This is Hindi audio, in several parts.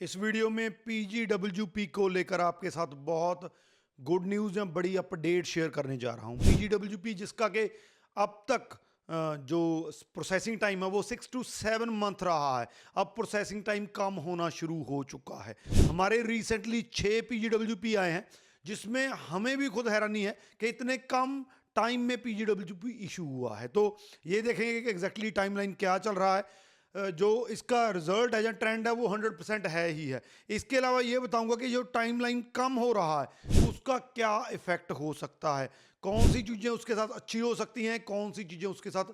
इस वीडियो में पीजीडब्ल्यूपी को लेकर आपके साथ बहुत गुड न्यूज़ या बड़ी अपडेट शेयर करने जा रहा हूं। पीजीडब्ल्यूपी जिसका कि अब तक जो प्रोसेसिंग टाइम है वो 6 to 7 मंथ रहा है, अब प्रोसेसिंग टाइम कम होना शुरू हो चुका है। हमारे रिसेंटली 6 पीजीडब्ल्यूपी आए हैं जिसमें हमें भी खुद हैरानी है कि इतने कम टाइम में पीजीडब्ल्यूपी इशू हुआ है। तो ये देखेंगे कि एग्जैक्टली टाइमलाइन क्या चल रहा है। जो इसका रिजल्ट है या ट्रेंड है वो 100% है ही है। इसके अलावा ये बताऊंगा कि जो टाइमलाइन कम हो रहा है उसका क्या इफेक्ट हो सकता है, कौन सी चीज़ें उसके साथ अच्छी हो सकती हैं, कौन सी चीज़ें उसके साथ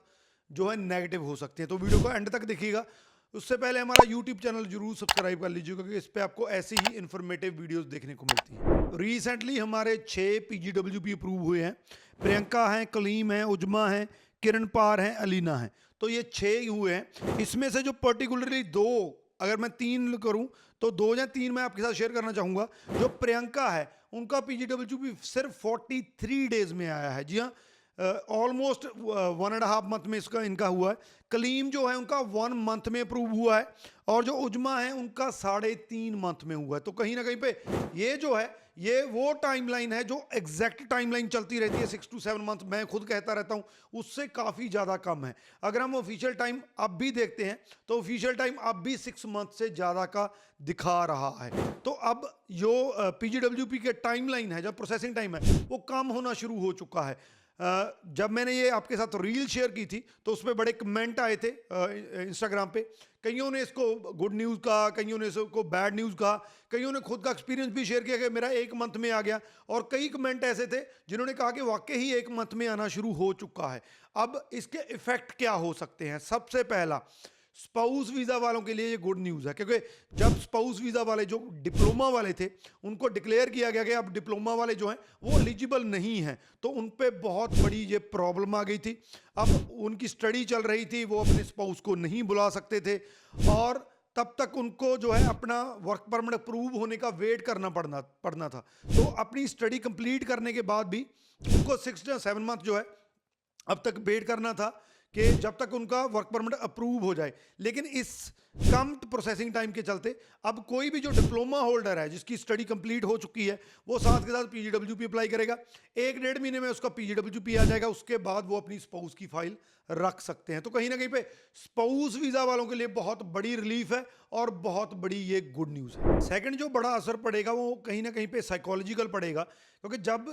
जो है नेगेटिव हो सकती हैं। तो वीडियो को एंड तक देखिएगा। उससे पहले हमारा यूट्यूब चैनल जरूर सब्सक्राइब कर लीजिए क्योंकि इस पर आपको ऐसी ही इन्फॉर्मेटिव वीडियोस देखने को मिलती हैं। रिसेंटली हमारे 6 पीजीडब्ल्यूपी अप्रूव हुए हैं। प्रियंका हैं, कलीम हैं, उजमा हैं, किरण पार हैं, अलीना हैं। तो ये 6 हुए हैं। इसमें से जो पर्टिकुलरली 2, अगर मैं 3 करूं तो 2 या 3 मैं आपके साथ शेयर करना चाहूंगा। जो प्रियंका है उनका पीजीडब्ल्यूपी सिर्फ 43 डेज में आया है। जी हाँ, ऑलमोस्ट 1.5 मंथ में इसका इनका हुआ है। कलीम जो है उनका 1 मंथ में अप्रूव हुआ है और जो उजमा है उनका 3.5 मंथ में हुआ है। तो कहीं ना कहीं पे ये जो है ये वो टाइमलाइन है जो एग्जैक्ट टाइमलाइन चलती रहती है 6 to 7 मंथ। मैं खुद कहता रहता हूँ उससे काफ़ी ज़्यादा कम है। अगर हम ऑफिशियल टाइम अब भी देखते हैं तो ऑफिशियल टाइम अब भी 6 मंथ से ज़्यादा का दिखा रहा है। तो अब जो पीजीडब्ल्यूपी के टाइमलाइन है, जो प्रोसेसिंग टाइम है वो कम होना शुरू हो चुका है। जब मैंने ये आपके साथ रील शेयर की थी तो उसमें बड़े कमेंट आए थे इंस्टाग्राम पे। कईयों ने इसको गुड न्यूज़ कहा, कईयों ने इसको बैड न्यूज़ कहा, कईयों ने खुद का एक्सपीरियंस भी शेयर किया कि मेरा 1 मंथ में आ गया। और कई कमेंट ऐसे थे जिन्होंने कहा कि वाकई ही 1 मंथ में आना शुरू हो चुका है। अब इसके इफेक्ट क्या हो सकते हैं? सबसे पहला, स्पाउस वीज़ा वालों के लिए ये गुड न्यूज़ है क्योंकि जब स्पाउस वीज़ा वाले जो डिप्लोमा वाले थे उनको डिक्लेयर किया गया कि अब डिप्लोमा वाले जो हैं वो एलिजिबल नहीं हैं, तो उन पे बहुत बड़ी ये प्रॉब्लम आ गई थी। अब उनकी स्टडी चल रही थी, वो अपने स्पाउस को नहीं बुला सकते थे और तब तक उनको जो है अपना वर्क परमिट अप्रूव होने का वेट करना पड़ना था। तो अपनी स्टडी कंप्लीट करने के बाद भी उनको 6 या 7 मंथ जो है अब तक वेट करना था कि जब तक उनका वर्क परमिट अप्रूव हो जाए। लेकिन इस कम प्रोसेसिंग टाइम के चलते अब कोई भी जो डिप्लोमा होल्डर है जिसकी स्टडी कंप्लीट हो चुकी है वो साथ के साथ पीजीडब्ल्यूपी अप्लाई करेगा। 1-1.5 महीने में उसका पीजीडब्ल्यूपी आ जाएगा। उसके बाद वो अपनी स्पाउस की फाइल रख सकते हैं। तो कहीं ना कहीं पे स्पाउस वीज़ा वालों के लिए बहुत बड़ी रिलीफ है और बहुत बड़ी ये गुड न्यूज़ है। सेकंड जो बड़ा असर पड़ेगा वो कहीं ना कहीं पे साइकोलॉजिकल पड़ेगा क्योंकि जब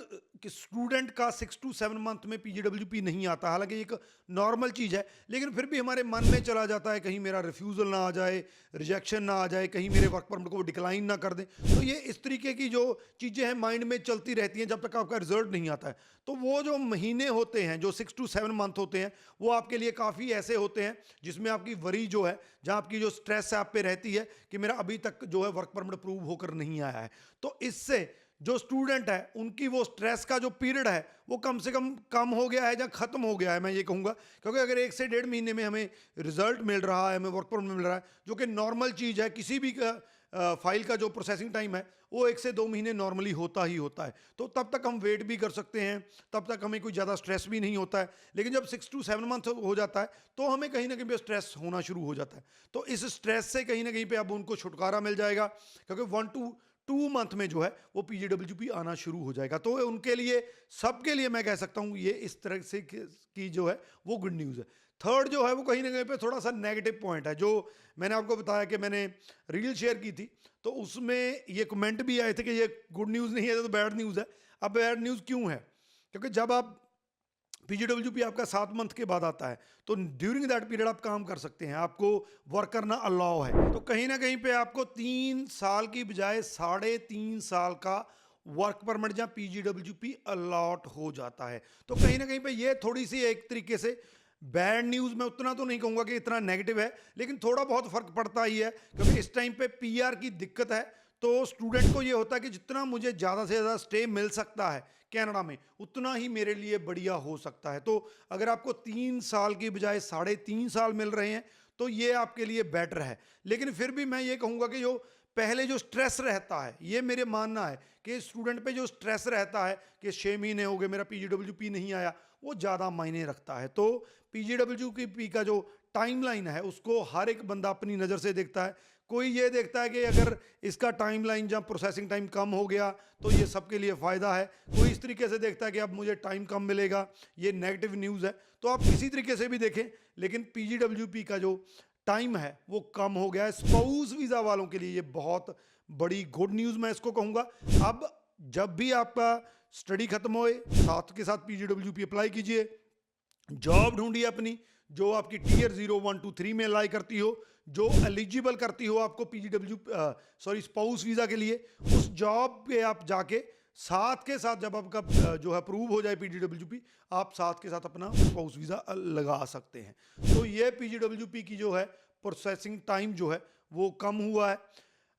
स्टूडेंट का 6 to 7 मंथ में पीजीडब्ल्यूपी नहीं आता, हालांकि एक नॉर्मल चीज़ है, लेकिन फिर भी हमारे मन में चला जाता है कहीं मेरा रिफ्यूज़ल ना आ जाए, रिजेक्शन ना आ जाए, कहीं मेरे वर्क परमिट को डिक्लाइन ना कर दें। तो ये इस तरीके की जो चीज़ें हैं माइंड में चलती रहती हैं जब तक आपका रिजल्ट नहीं आता है। तो वो जो महीने होते हैं जो 6 to 7 मंथ होते हैं वो आपके लिए काफ़ी ऐसे होते हैं जिसमें आपकी वरी जो है, जहाँ आपकी जो स्ट्रेस आप पे रहती है कि मेरा अभी तक जो है वर्क परमिट अप्रूव होकर नहीं आया है। तो इससे जो स्टूडेंट है उनकी वो स्ट्रेस का जो पीरियड है वो कम से कम हो गया है या खत्म हो गया है, मैं ये कहूँगा। क्योंकि अगर 1 से 1.5 महीने में हमें रिजल्ट मिल रहा है, हमें वर्क परमिट मिल रहा है, जो कि नॉर्मल चीज़ है, किसी भी फाइल का जो प्रोसेसिंग टाइम है वो 1 से 2 महीने नॉर्मली होता ही होता है। तो तब तक हम वेट भी कर सकते हैं, तब तक हमें कोई ज़्यादा स्ट्रेस भी नहीं होता है। लेकिन जब 6 to 7 मंथ हो जाता है तो हमें कहीं ना कहीं पे स्ट्रेस होना शुरू हो जाता है। तो इस स्ट्रेस से कहीं ना कहीं पे अब उनको छुटकारा मिल जाएगा क्योंकि 1 to 2 मंथ में जो है वो पीजीडब्ल्यूपी आना शुरू हो जाएगा। तो उनके लिए, सबके लिए मैं कह सकता हूँ ये इस तरह से की जो है वो गुड न्यूज़ है। थर्ड जो है वो कहीं ना कहीं पे थोड़ा सा नेगेटिव पॉइंट है। जो मैंने आपको बताया कि मैंने रील शेयर की थी तो उसमें ये कमेंट भी आए थे कि ये गुड न्यूज़ नहीं है तो बैड न्यूज़ है। अब बैड न्यूज़ क्यों है? क्योंकि जब आप पीजीडब्ल्यूपी आपका 7 मंथ के बाद आता है तो ड्यूरिंग दैट पीरियड आप काम कर सकते हैं, आपको वर्क करना अलाउ है। तो कहीं ना कहीं पे आपको 3 साल की बजाय 3.5 साल का वर्क परमिट या पीजीडब्ल्यूपी अलॉट हो जाता है। तो कहीं ना कहीं पे ये थोड़ी सी एक तरीके से बैड न्यूज़, मैं उतना तो नहीं कहूँगा कि इतना नेगेटिव है, लेकिन थोड़ा बहुत फर्क पड़ता ही है क्योंकि इस टाइम पे पीआर की दिक्कत है। तो स्टूडेंट को ये होता है कि जितना मुझे ज़्यादा से ज़्यादा स्टे मिल सकता है कनाडा में उतना ही मेरे लिए बढ़िया हो सकता है। तो अगर आपको 3 साल की बजाय 3.5 साल मिल रहे हैं तो ये आपके लिए बेटर है। लेकिन फिर भी मैं ये कहूँगा कि जो पहले जो स्ट्रेस रहता है, ये मेरे मानना है कि स्टूडेंट पे जो स्ट्रेस रहता है कि 6 महीने हो गए मेरा पीजीडब्ल्यूपी नहीं आया, वो ज़्यादा मायने रखता है। तो पीजीडब्ल्यूपी का जो टाइमलाइन है उसको हर एक बंदा अपनी नज़र से देखता है। कोई ये देखता है कि अगर इसका टाइमलाइन जब प्रोसेसिंग टाइम कम हो गया तो ये सबके लिए फ़ायदा है, कोई इस तरीके से देखता है कि अब मुझे टाइम कम मिलेगा, ये नेगेटिव न्यूज़ है। तो आप किसी तरीके से भी देखें, लेकिन पीजीडब्ल्यूपी का जो टाइम है वो कम हो गया है। स्पाउस वीज़ा वालों के लिए ये बहुत बड़ी गुड न्यूज़ मैं इसको कहूँगा। अब जब भी आपका स्टडी खत्म होए, साथ के साथ पीजीडब्ल्यूपी अप्लाई कीजिए, जॉब ढूंढिए अपनी जो आपकी टीयर 0, 1, 2, 3 में अलाई करती हो, जो एलिजिबल करती हो आपको स्पाउस वीज़ा के लिए। उस जॉब पे आप जाके साथ के साथ जब आपका जो है अप्रूव हो जाए पीजीडब्ल्यूपी, आप साथ के साथ अपना स्पाउस वीज़ा लगा सकते हैं। तो ये पीजीडब्ल्यूपी की जो है प्रोसेसिंग टाइम जो है वो कम हुआ है।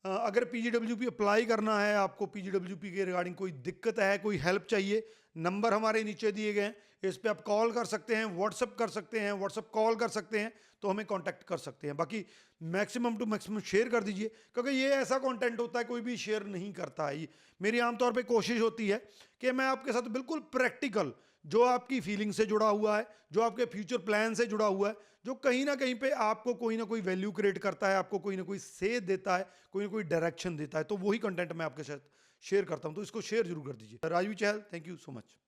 अगर पीजीडब्ल्यूपी अप्लाई करना है, आपको पीजीडब्ल्यूपी के रिगार्डिंग कोई दिक्कत है, कोई हेल्प चाहिए, नंबर हमारे नीचे दिए गए हैं, इस पे आप कॉल कर सकते हैं, व्हाट्सअप कर सकते हैं, व्हाट्सअप कॉल कर सकते हैं, तो हमें कांटेक्ट कर सकते हैं। बाकी मैक्सिमम टू मैक्सिमम शेयर कर दीजिए, क्योंकि ये ऐसा कंटेंट होता है कोई भी शेयर नहीं करता है। मेरी आमतौर पे कोशिश होती है कि मैं आपके साथ बिल्कुल प्रैक्टिकल, जो आपकी फीलिंग से जुड़ा हुआ है, जो आपके फ्यूचर प्लान से जुड़ा हुआ है, जो कहीं ना कहीं पे आपको कोई ना कोई वैल्यू क्रिएट करता है, आपको कोई ना कोई सेध देता है, कोई ना कोई डायरेक्शन देता है, तो वही कंटेंट मैं आपके साथ शेयर करता हूं। तो इसको शेयर जरूर कर दीजिए। राजवी चहल, थैंक यू सो मच।